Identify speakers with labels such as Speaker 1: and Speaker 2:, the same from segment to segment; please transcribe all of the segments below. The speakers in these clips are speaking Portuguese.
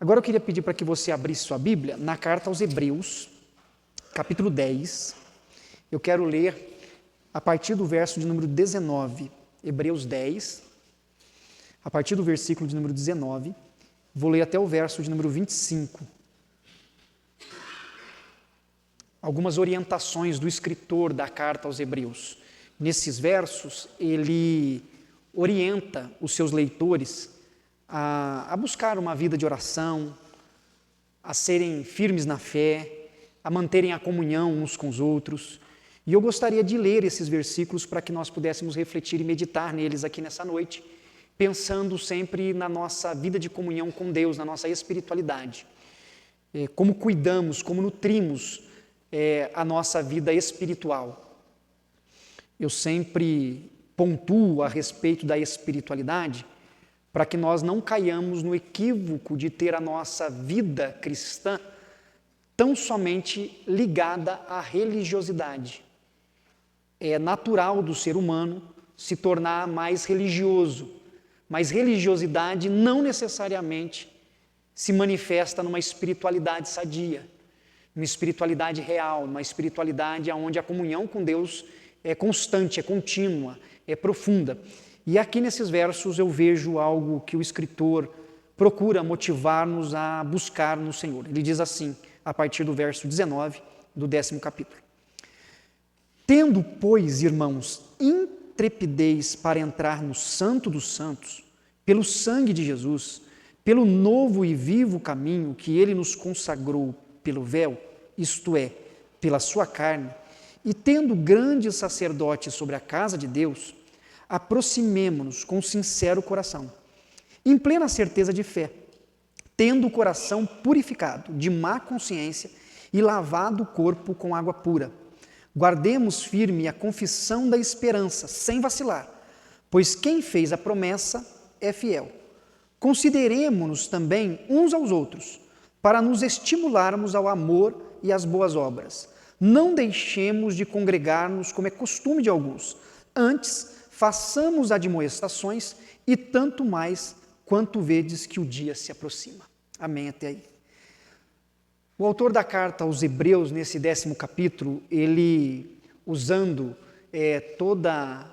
Speaker 1: Agora eu queria pedir para que você abrisse sua Bíblia na carta aos Hebreus, capítulo 10. Eu quero ler a partir do verso de número 19, Hebreus 10, a partir do versículo de número 19, vou ler até o verso de número 25. Algumas orientações do escritor da carta aos Hebreus. Nesses versos, ele orienta os seus leitores a buscar uma vida de oração, a serem firmes na fé, a manterem a comunhão uns com os outros. E eu gostaria de ler esses versículos para que nós pudéssemos refletir e meditar neles aqui nessa noite, pensando sempre na nossa vida de comunhão com Deus, na nossa espiritualidade. Como cuidamos, como nutrimos a nossa vida espiritual. Eu sempre pontuo a respeito da espiritualidade para que nós não caiamos no equívoco de ter a nossa vida cristã tão somente ligada à religiosidade. É natural do ser humano se tornar mais religioso, mas religiosidade não necessariamente se manifesta numa espiritualidade sadia, uma espiritualidade real, uma espiritualidade onde a comunhão com Deus é constante, é contínua, é profunda. E aqui nesses versos eu vejo algo que o escritor procura motivar-nos a buscar no Senhor. Ele diz assim, a partir do verso 19 do 10º capítulo. Tendo, pois, irmãos, intrepidez para entrar no Santo dos Santos, pelo sangue de Jesus, pelo novo e vivo caminho que ele nos consagrou pelo véu, isto é, pela sua carne, e tendo grande sacerdote sobre a casa de Deus, aproximemo-nos com sincero coração, em plena certeza de fé, tendo o coração purificado de má consciência e lavado o corpo com água pura. Guardemos firme a confissão da esperança, sem vacilar, pois quem fez a promessa é fiel. Consideremo-nos também uns aos outros, para nos estimularmos ao amor e às boas obras. Não deixemos de congregar-nos como é costume de alguns, antes façamos admoestações e tanto mais quanto vedes que o dia se aproxima. Amém até aí. O autor da carta aos Hebreus, nesse 10º capítulo, ele, usando toda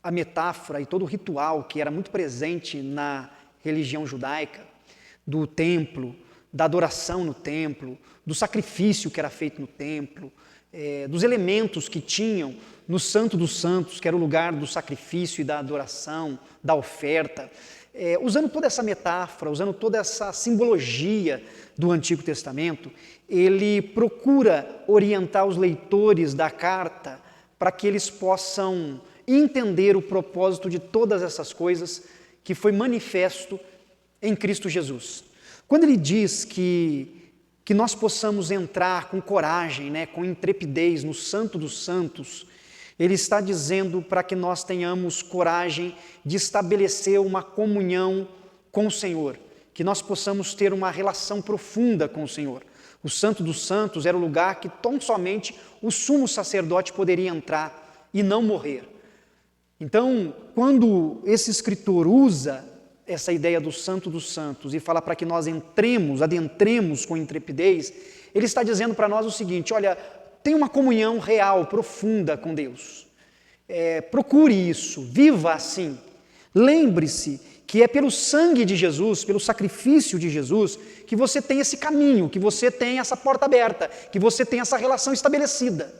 Speaker 1: a metáfora e todo o ritual que era muito presente na religião judaica, do templo, da adoração no templo, do sacrifício que era feito no templo, dos elementos que tinham no Santo dos Santos, que era o lugar do sacrifício e da adoração, da oferta, usando toda essa metáfora, usando toda essa simbologia do Antigo Testamento, ele procura orientar os leitores da carta para que eles possam entender o propósito de todas essas coisas que foi manifesto em Cristo Jesus. Quando ele diz que nós possamos entrar com coragem, com intrepidez no Santo dos Santos, ele está dizendo para que nós tenhamos coragem de estabelecer uma comunhão com o Senhor, que nós possamos ter uma relação profunda com o Senhor. O Santo dos Santos era o lugar que tão somente o sumo sacerdote poderia entrar e não morrer. Então, quando esse escritor usa essa ideia do Santo dos Santos e fala para que nós adentremos com intrepidez, ele está dizendo para nós o seguinte: olha, tem uma comunhão real, profunda com Deus. Procure isso, viva assim. Lembre-se que é pelo sangue de Jesus, pelo sacrifício de Jesus, que você tem esse caminho, que você tem essa porta aberta, que você tem essa relação estabelecida.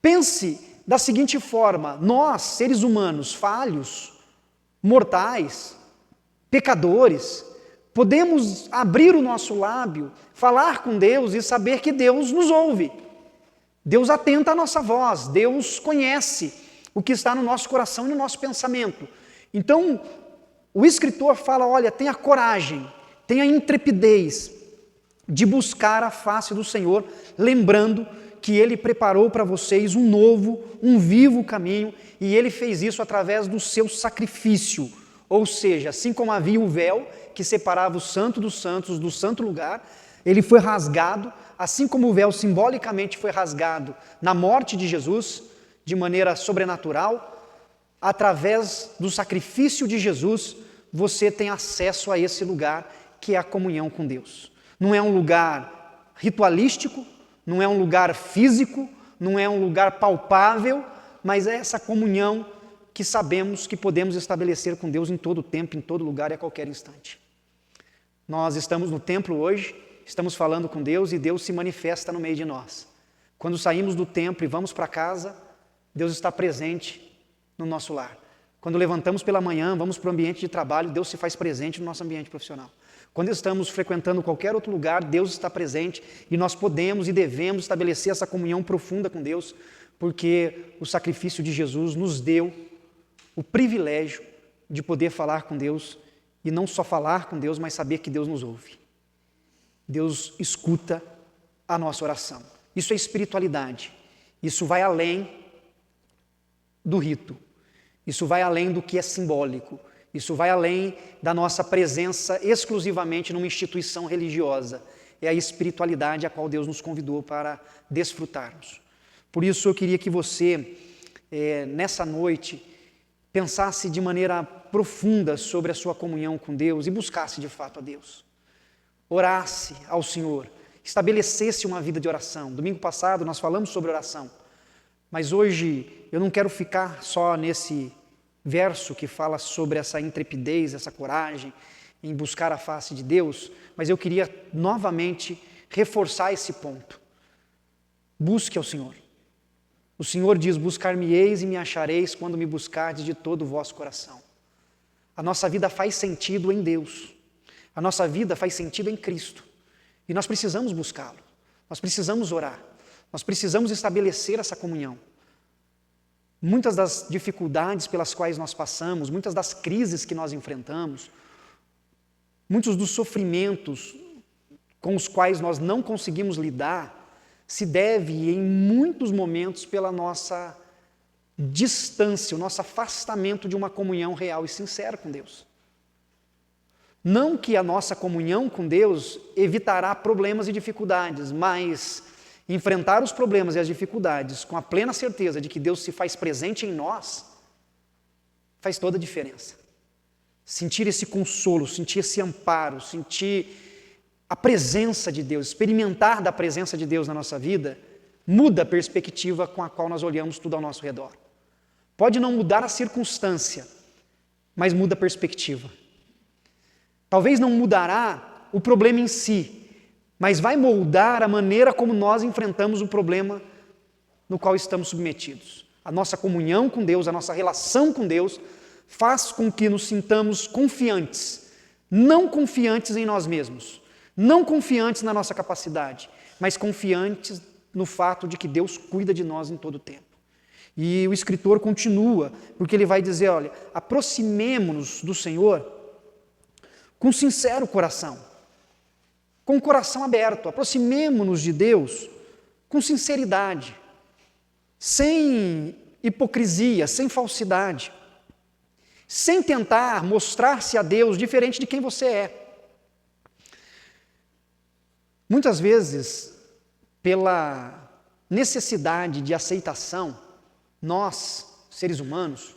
Speaker 1: Pense da seguinte forma: nós, seres humanos falhos, mortais, pecadores, podemos abrir o nosso lábio, falar com Deus e saber que Deus nos ouve. Deus atenta à nossa voz, Deus conhece o que está no nosso coração e no nosso pensamento. Então, o escritor fala, olha, tenha coragem, tenha intrepidez de buscar a face do Senhor, lembrando que Ele preparou para vocês um novo, um vivo caminho, e Ele fez isso através do seu sacrifício. Ou seja, assim como havia o véu que separava o Santo dos Santos do Santo Lugar, ele foi rasgado, assim como o véu simbolicamente foi rasgado na morte de Jesus, de maneira sobrenatural, através do sacrifício de Jesus, você tem acesso a esse lugar que é a comunhão com Deus. Não é um lugar ritualístico, não é um lugar físico, não é um lugar palpável, mas é essa comunhão que sabemos que podemos estabelecer com Deus em todo tempo, em todo lugar e a qualquer instante. Nós estamos no templo hoje, estamos falando com Deus e Deus se manifesta no meio de nós. Quando saímos do templo e vamos para casa, Deus está presente no nosso lar. Quando levantamos pela manhã, vamos para o ambiente de trabalho, Deus se faz presente no nosso ambiente profissional. Quando estamos frequentando qualquer outro lugar, Deus está presente e nós podemos e devemos estabelecer essa comunhão profunda com Deus, porque o sacrifício de Jesus nos deu o privilégio de poder falar com Deus e não só falar com Deus, mas saber que Deus nos ouve. Deus escuta a nossa oração. Isso é espiritualidade. Isso vai além do rito. Isso vai além do que é simbólico. Isso vai além da nossa presença exclusivamente numa instituição religiosa. É a espiritualidade a qual Deus nos convidou para desfrutarmos. Por isso eu queria que você, nessa noite, pensasse de maneira profunda sobre a sua comunhão com Deus e buscasse de fato a Deus. Orasse ao Senhor, estabelecesse uma vida de oração. Domingo passado nós falamos sobre oração, mas hoje eu não quero ficar só nesse verso que fala sobre essa intrepidez, essa coragem em buscar a face de Deus, mas eu queria novamente reforçar esse ponto. Busque ao Senhor. O Senhor diz, buscar-me-eis e me achareis quando me buscardes de todo o vosso coração. A nossa vida faz sentido em Deus. A nossa vida faz sentido em Cristo. E nós precisamos buscá-lo. Nós precisamos orar. Nós precisamos estabelecer essa comunhão. Muitas das dificuldades pelas quais nós passamos, muitas das crises que nós enfrentamos, muitos dos sofrimentos com os quais nós não conseguimos lidar, se deve em muitos momentos pela nossa distância, o nosso afastamento de uma comunhão real e sincera com Deus. Não que a nossa comunhão com Deus evitará problemas e dificuldades, mas enfrentar os problemas e as dificuldades com a plena certeza de que Deus se faz presente em nós, faz toda a diferença. Sentir esse consolo, sentir esse amparo, sentir a presença de Deus, experimentar da presença de Deus na nossa vida, muda a perspectiva com a qual nós olhamos tudo ao nosso redor. Pode não mudar a circunstância, mas muda a perspectiva. Talvez não mudará o problema em si, mas vai moldar a maneira como nós enfrentamos o problema no qual estamos submetidos. A nossa comunhão com Deus, a nossa relação com Deus, faz com que nos sintamos confiantes, não confiantes em nós mesmos, não confiantes na nossa capacidade, mas confiantes no fato de que Deus cuida de nós em todo o tempo. E o escritor continua, porque ele vai dizer, olha, aproximemo-nos do Senhor com sincero coração, com o coração aberto, aproximemo-nos de Deus com sinceridade, sem hipocrisia, sem falsidade, sem tentar mostrar-se a Deus diferente de quem você é. Muitas vezes, pela necessidade de aceitação, nós, seres humanos,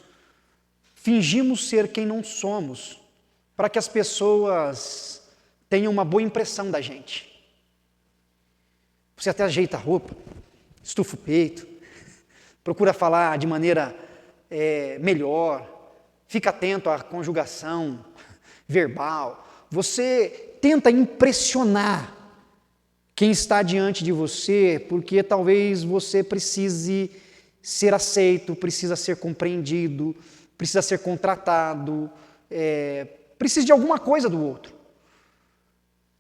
Speaker 1: fingimos ser quem não somos, para que as pessoas tenham uma boa impressão da gente. Você até ajeita a roupa, estufa o peito, procura falar de maneira melhor, fica atento à conjugação verbal, você tenta impressionar quem está diante de você, porque talvez você precise ser aceito, precisa ser compreendido, precisa ser contratado, precisa de alguma coisa do outro.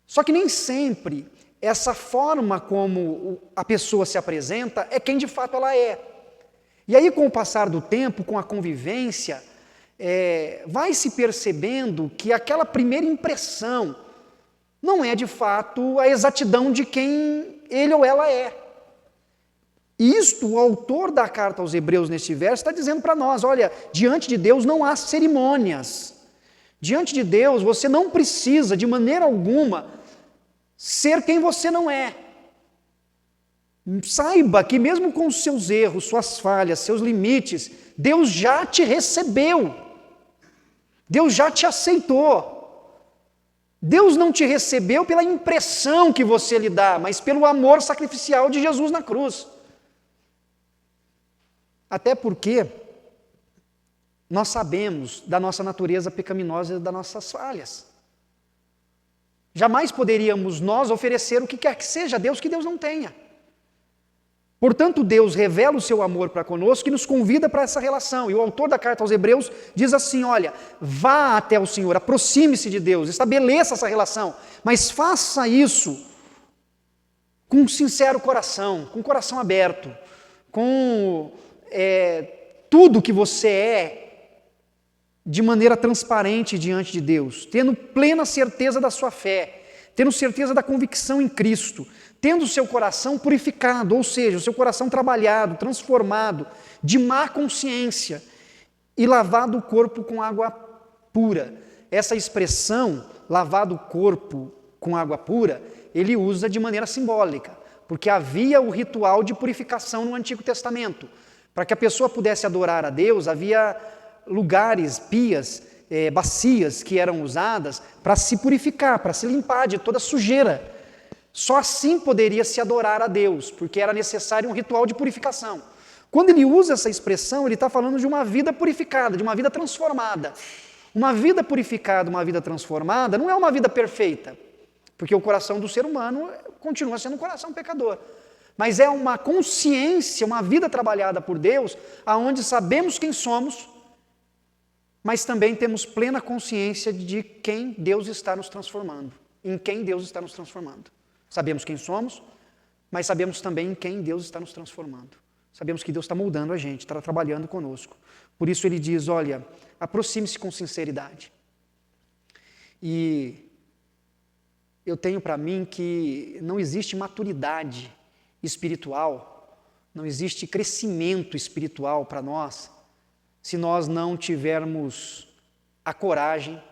Speaker 1: Só que nem sempre essa forma como a pessoa se apresenta é quem de fato ela é. E aí, com o passar do tempo, com a convivência, vai se percebendo que aquela primeira impressão não é de fato a exatidão de quem ele ou ela é. Isto, o autor da carta aos Hebreus neste verso está dizendo para nós, olha, diante de Deus não há cerimônias. Diante de Deus você não precisa de maneira alguma ser quem você não é. Saiba que mesmo com os seus erros, suas falhas, seus limites, Deus já te recebeu. Deus já te aceitou. Deus não te recebeu pela impressão que você lhe dá, mas pelo amor sacrificial de Jesus na cruz. Até porque nós sabemos da nossa natureza pecaminosa e das nossas falhas. Jamais poderíamos nós oferecer o que quer que seja a Deus que Deus não tenha. Portanto, Deus revela o seu amor para conosco e nos convida para essa relação. E o autor da carta aos Hebreus diz assim, olha, vá até o Senhor, aproxime-se de Deus, estabeleça essa relação, mas faça isso com um sincero coração, com o coração aberto, com tudo que você é, de maneira transparente diante de Deus, tendo plena certeza da sua fé, tendo certeza da convicção em Cristo, tendo o seu coração purificado, ou seja, o seu coração trabalhado, transformado, de má consciência, e lavado o corpo com água pura. Essa expressão, lavado o corpo com água pura, ele usa de maneira simbólica, porque havia o ritual de purificação no Antigo Testamento. Para que a pessoa pudesse adorar a Deus, havia lugares, pias, bacias que eram usadas para se purificar, para se limpar de toda sujeira. Só assim poderia se adorar a Deus, porque era necessário um ritual de purificação. Quando ele usa essa expressão, ele está falando de uma vida purificada, de uma vida transformada. Uma vida purificada, uma vida transformada, não é uma vida perfeita, porque o coração do ser humano continua sendo um coração pecador. Mas é uma consciência, uma vida trabalhada por Deus, aonde sabemos quem somos, mas também temos plena consciência de quem Deus está nos transformando, em quem Deus está nos transformando. Sabemos quem somos, mas sabemos também em quem Deus está nos transformando. Sabemos que Deus está moldando a gente, está trabalhando conosco. Por isso ele diz, olha, aproxime-se com sinceridade. E eu tenho para mim que não existe maturidade espiritual, não existe crescimento espiritual para nós, se nós não tivermos a coragem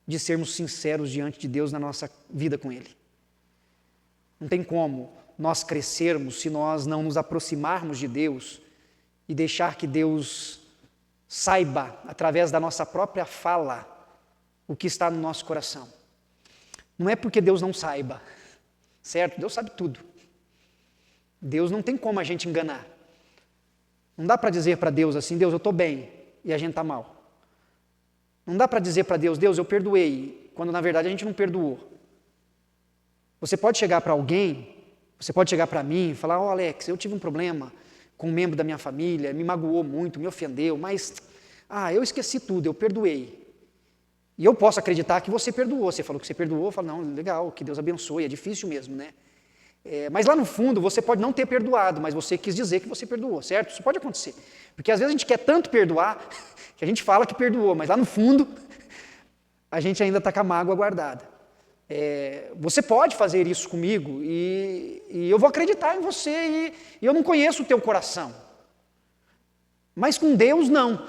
Speaker 1: de sermos sinceros diante de Deus na nossa vida com Ele. Não tem como nós crescermos se nós não nos aproximarmos de Deus e deixar que Deus saiba, através da nossa própria fala, o que está no nosso coração. Não é porque Deus não saiba, certo? Deus sabe tudo. Deus não tem como a gente enganar. Não dá para dizer para Deus assim, Deus, eu estou bem, e a gente está mal. Não dá para dizer para Deus, Deus, eu perdoei, quando na verdade a gente não perdoou. Você pode chegar para alguém, você pode chegar para mim e falar, Alex, eu tive um problema com um membro da minha família, me magoou muito, me ofendeu, mas, eu esqueci tudo, eu perdoei. E eu posso acreditar que você perdoou, você falou que você perdoou, eu falo, não, legal, que Deus abençoe, é difícil mesmo, né? Mas lá no fundo, você pode não ter perdoado, mas você quis dizer que você perdoou, certo? Isso pode acontecer. Porque às vezes a gente quer tanto perdoar, que a gente fala que perdoou, mas lá no fundo, a gente ainda está com a mágoa guardada. Você pode fazer isso comigo e eu vou acreditar em você e eu não conheço o teu coração. Mas com Deus, não.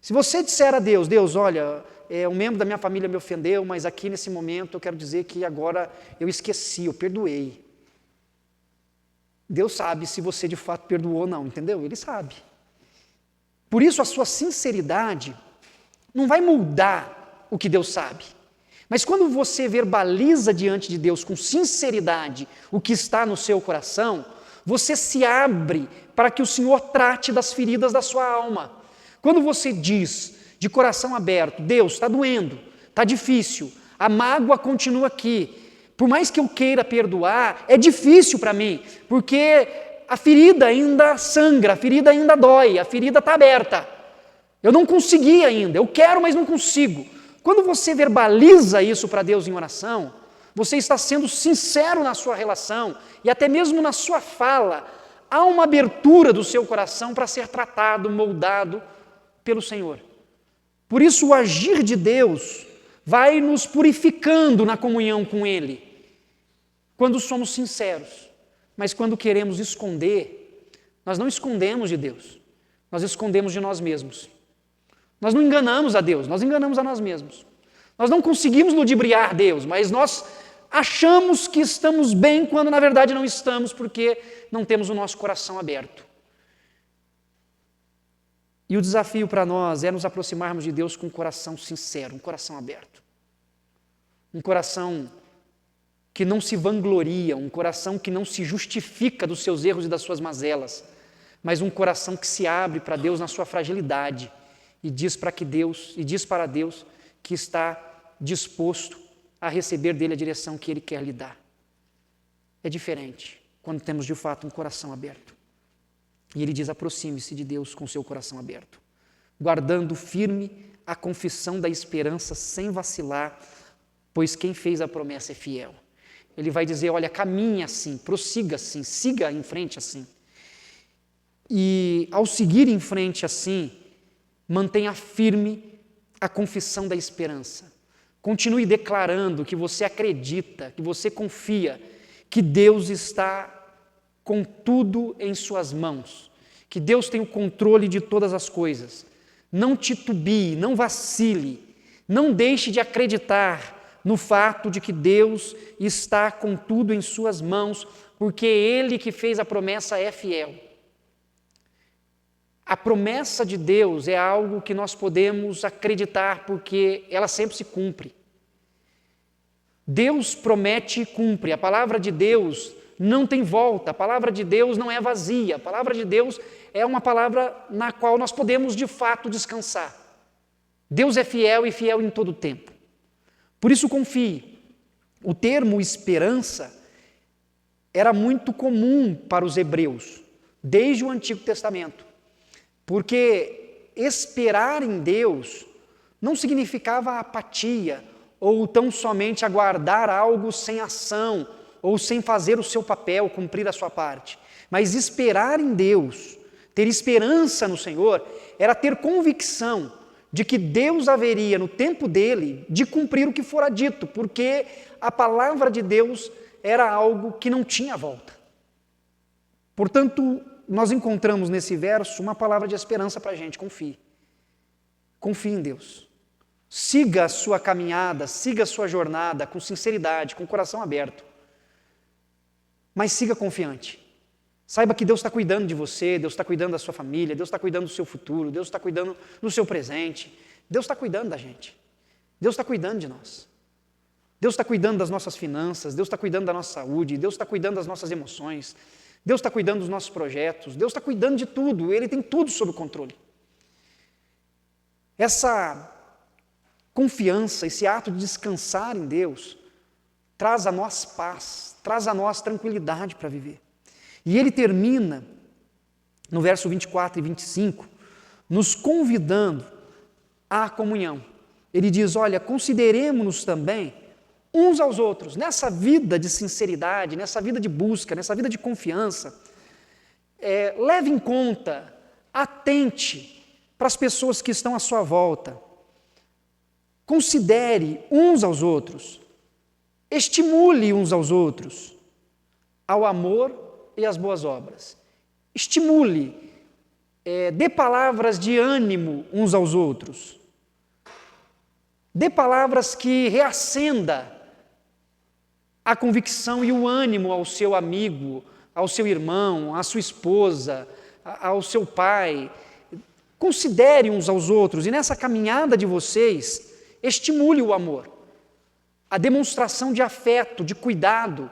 Speaker 1: Se você disser a Deus, Deus, olha, um membro da minha família me ofendeu, mas aqui nesse momento eu quero dizer que agora eu esqueci, eu perdoei. Deus sabe se você de fato perdoou ou não, entendeu? Ele sabe. Por isso a sua sinceridade não vai mudar o que Deus sabe. Mas quando você verbaliza diante de Deus com sinceridade o que está no seu coração, você se abre para que o Senhor trate das feridas da sua alma. Quando você diz de coração aberto, Deus, está doendo, está difícil, a mágoa continua aqui, por mais que eu queira perdoar, é difícil para mim, porque a ferida ainda sangra, a ferida ainda dói, a ferida está aberta. Eu não consegui ainda, eu quero, mas não consigo. Quando você verbaliza isso para Deus em oração, você está sendo sincero na sua relação e até mesmo na sua fala, há uma abertura do seu coração para ser tratado, moldado pelo Senhor. Por isso o agir de Deus vai nos purificando na comunhão com Ele, quando somos sinceros. Mas quando queremos esconder, nós não escondemos de Deus, nós escondemos de nós mesmos. Nós não enganamos a Deus, nós enganamos a nós mesmos. Nós não conseguimos ludibriar Deus, mas nós achamos que estamos bem quando na verdade não estamos, porque não temos o nosso coração aberto. E o desafio para nós é nos aproximarmos de Deus com um coração sincero, um coração aberto. um coração que não se vangloria, um coração que não se justifica dos seus erros e das suas mazelas, mas um coração que se abre para Deus na sua fragilidade e diz para Deus que está disposto a receber dele a direção que ele quer lhe dar. É diferente quando temos de fato um coração aberto. E ele diz: aproxime-se de Deus com seu coração aberto, guardando firme a confissão da esperança sem vacilar, pois quem fez a promessa é fiel. Ele vai dizer: olha, caminhe assim, prossiga assim, siga em frente assim. E ao seguir em frente assim, mantenha firme a confissão da esperança. Continue declarando que você acredita, que você confia, que Deus está com tudo em suas mãos, que Deus tem o controle de todas as coisas. Não titubie, não vacile, não deixe de acreditar no fato de que Deus está com tudo em suas mãos, porque Ele que fez a promessa é fiel. A promessa de Deus é algo que nós podemos acreditar porque ela sempre se cumpre. Deus promete e cumpre. A palavra de Deus não tem volta, a palavra de Deus não é vazia, a palavra de Deus é uma palavra na qual nós podemos de fato descansar. Deus é fiel e fiel em todo o tempo. Por isso confie. O termo esperança era muito comum para os hebreus, desde o Antigo Testamento, porque esperar em Deus não significava apatia ou tão somente aguardar algo sem ação ou sem fazer o seu papel, cumprir a sua parte. Mas esperar em Deus, ter esperança no Senhor, era ter convicção de que Deus haveria, no tempo dele, de cumprir o que fora dito, porque a palavra de Deus era algo que não tinha volta. Portanto, nós encontramos nesse verso uma palavra de esperança para a gente: confie. Confie em Deus. Siga a sua caminhada, siga a sua jornada com sinceridade, com o coração aberto. Mas siga confiante. Saiba que Deus está cuidando de você, Deus está cuidando da sua família, Deus está cuidando do seu futuro, Deus está cuidando do seu presente. Deus está cuidando da gente. Deus está cuidando de nós. Deus está cuidando das nossas finanças, Deus está cuidando da nossa saúde, Deus está cuidando das nossas emoções, Deus está cuidando dos nossos projetos, Deus está cuidando de tudo, Ele tem tudo sob controle. Essa confiança, esse ato de descansar em Deus, traz a nós paz, traz a nós tranquilidade para viver. E ele termina, no verso 24 e 25, nos convidando à comunhão. Ele diz: olha, consideremos-nos também uns aos outros, nessa vida de sinceridade, nessa vida de busca, nessa vida de confiança. Leve em conta, atente para as pessoas que estão à sua volta. Considere uns aos outros, estimule uns aos outros ao amor e às boas obras. Estimule, dê palavras de ânimo uns aos outros. Dê palavras que reacenda a convicção e o ânimo ao seu amigo, ao seu irmão, à sua esposa, ao seu pai. Considere uns aos outros e nessa caminhada de vocês, estimule o amor, a demonstração de afeto, de cuidado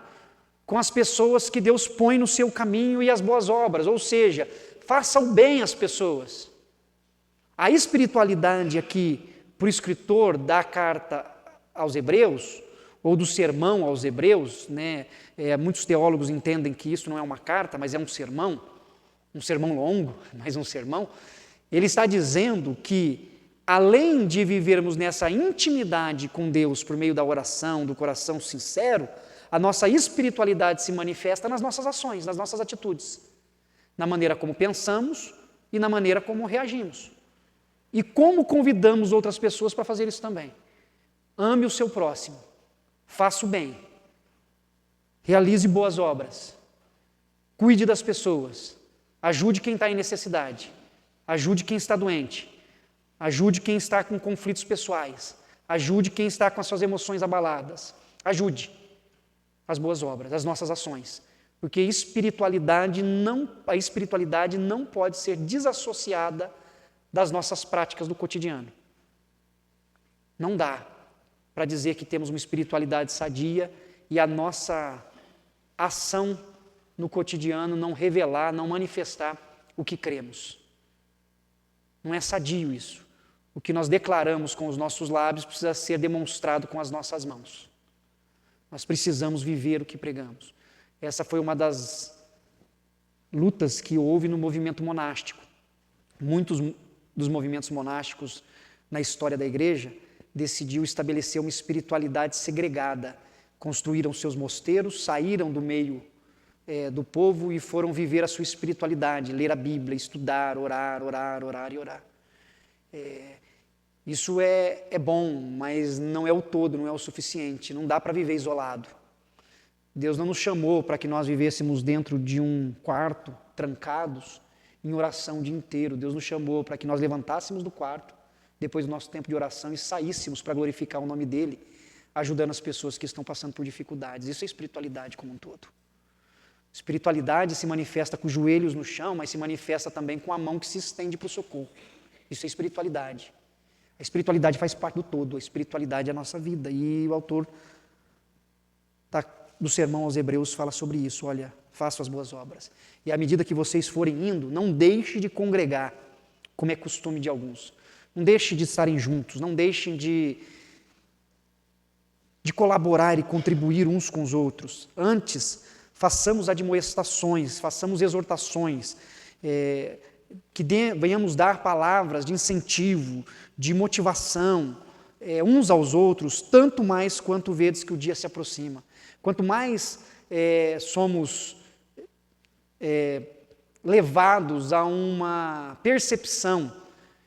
Speaker 1: com as pessoas que Deus põe no seu caminho e as boas obras, ou seja, faça o bem às pessoas. A espiritualidade aqui, para o escritor da carta aos Hebreus, ou do sermão aos Hebreus, muitos teólogos entendem que isso não é uma carta, mas é um sermão longo, mas um sermão. Ele está dizendo que, além de vivermos nessa intimidade com Deus por meio da oração, do coração sincero, a nossa espiritualidade se manifesta nas nossas ações, nas nossas atitudes, na maneira como pensamos e na maneira como reagimos. E como convidamos outras pessoas para fazer isso também. Ame o seu próximo, faça o bem, realize boas obras, cuide das pessoas, ajude quem está em necessidade, ajude quem está doente, ajude quem está com conflitos pessoais, ajude quem está com as suas emoções abaladas, ajude as boas obras, as nossas ações, porque a espiritualidade não pode ser desassociada das nossas práticas do cotidiano. Não dá para dizer que temos uma espiritualidade sadia e a nossa ação no cotidiano não revelar, não manifestar o que cremos. Não é sadio isso. O que nós declaramos com os nossos lábios precisa ser demonstrado com as nossas mãos. Nós precisamos viver o que pregamos. Essa foi uma das lutas que houve no movimento monástico. Muitos dos movimentos monásticos na história da igreja decidiu estabelecer uma espiritualidade segregada. Construíram seus mosteiros, saíram do meio do povo e foram viver a sua espiritualidade, ler a Bíblia, estudar, orar e orar. Isso é bom, mas não é o todo, não é o suficiente, não dá para viver isolado. Deus não nos chamou para que nós vivêssemos dentro de um quarto, trancados, em oração o dia inteiro. Deus nos chamou para que nós levantássemos do quarto, depois do nosso tempo de oração, e saíssemos para glorificar o nome dEle, ajudando as pessoas que estão passando por dificuldades. Isso é espiritualidade como um todo. Espiritualidade se manifesta com os joelhos no chão, mas se manifesta também com a mão que se estende para o socorro. Isso é espiritualidade. A espiritualidade faz parte do todo, a espiritualidade é a nossa vida. E o autor do sermão aos Hebreus fala sobre isso. Olha, façam as boas obras. E à medida que vocês forem indo, não deixe de congregar, como é costume de alguns. Não deixe de estarem juntos, não deixem de colaborar e contribuir uns com os outros. Antes, façamos admoestações, façamos exortações, que venhamos dar palavras de incentivo, de motivação, uns aos outros, tanto mais quanto vedes que o dia se aproxima. Quanto mais somos levados a uma percepção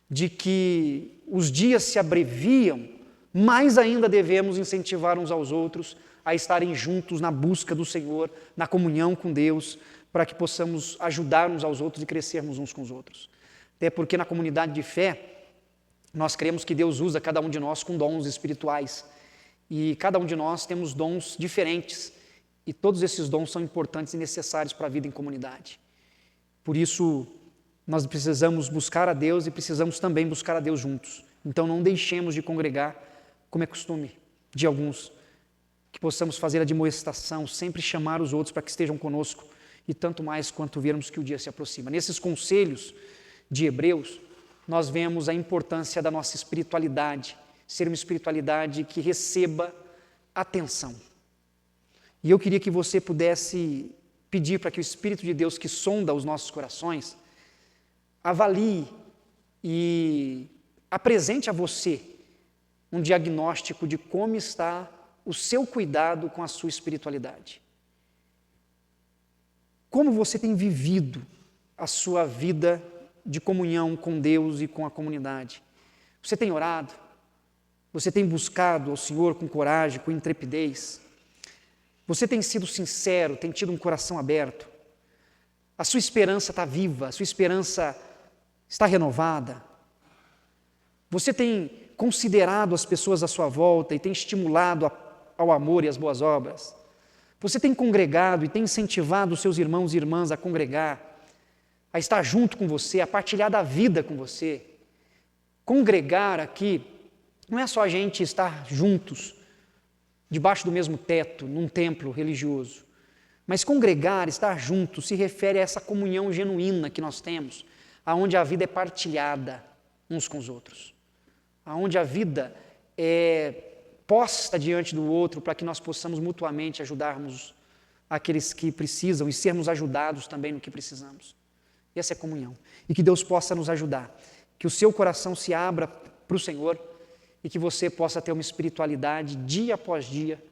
Speaker 1: de que os dias se abreviam, mais ainda devemos incentivar uns aos outros a estarem juntos na busca do Senhor, na comunhão com Deus, para que possamos ajudar uns aos outros e crescermos uns com os outros. Até porque na comunidade de fé, nós cremos que Deus usa cada um de nós com dons espirituais. E cada um de nós temos dons diferentes. E todos esses dons são importantes e necessários para a vida em comunidade. Por isso, nós precisamos buscar a Deus e precisamos também buscar a Deus juntos. Então, não deixemos de congregar, como é costume de alguns, que possamos fazer a admoestação, sempre chamar os outros para que estejam conosco, e tanto mais quanto vermos que o dia se aproxima. Nesses conselhos de Hebreus, nós vemos a importância da nossa espiritualidade, ser uma espiritualidade que receba atenção. E eu queria que você pudesse pedir para que o Espírito de Deus, que sonda os nossos corações, avalie e apresente a você um diagnóstico de como está o seu cuidado com a sua espiritualidade. Como você tem vivido a sua vida de comunhão com Deus e com a comunidade? Você tem orado? Você tem buscado ao Senhor com coragem, com intrepidez? Você tem sido sincero, tem tido um coração aberto? A sua esperança está viva, a sua esperança está renovada? Você tem considerado as pessoas à sua volta e tem estimulado ao amor e às boas obras? Você tem congregado e tem incentivado os seus irmãos e irmãs a congregar, a estar junto com você, a partilhar da vida com você? Congregar aqui não é só a gente estar juntos, debaixo do mesmo teto, num templo religioso. Mas congregar, estar junto, se refere a essa comunhão genuína que nós temos, aonde a vida é partilhada uns com os outros, aonde a vida é posta diante do outro para que nós possamos mutuamente ajudarmos aqueles que precisam e sermos ajudados também no que precisamos. Essa é a comunhão. E que Deus possa nos ajudar, que o seu coração se abra para o Senhor e que você possa ter uma espiritualidade dia após dia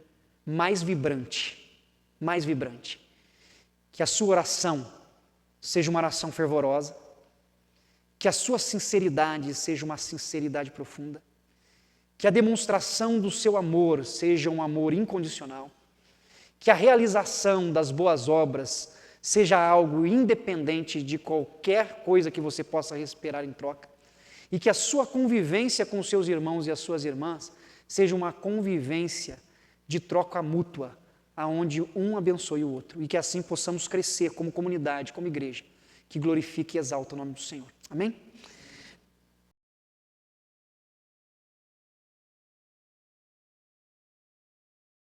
Speaker 1: mais vibrante, mais vibrante. Que a sua oração seja uma oração fervorosa, que a sua sinceridade seja uma sinceridade profunda, que a demonstração do seu amor seja um amor incondicional, que a realização das boas obras seja algo independente de qualquer coisa que você possa esperar em troca, e que a sua convivência com os seus irmãos e as suas irmãs seja uma convivência de troca mútua, aonde um abençoe o outro, e que assim possamos crescer como comunidade, como igreja, que glorifique e exalta o nome do Senhor. Amém?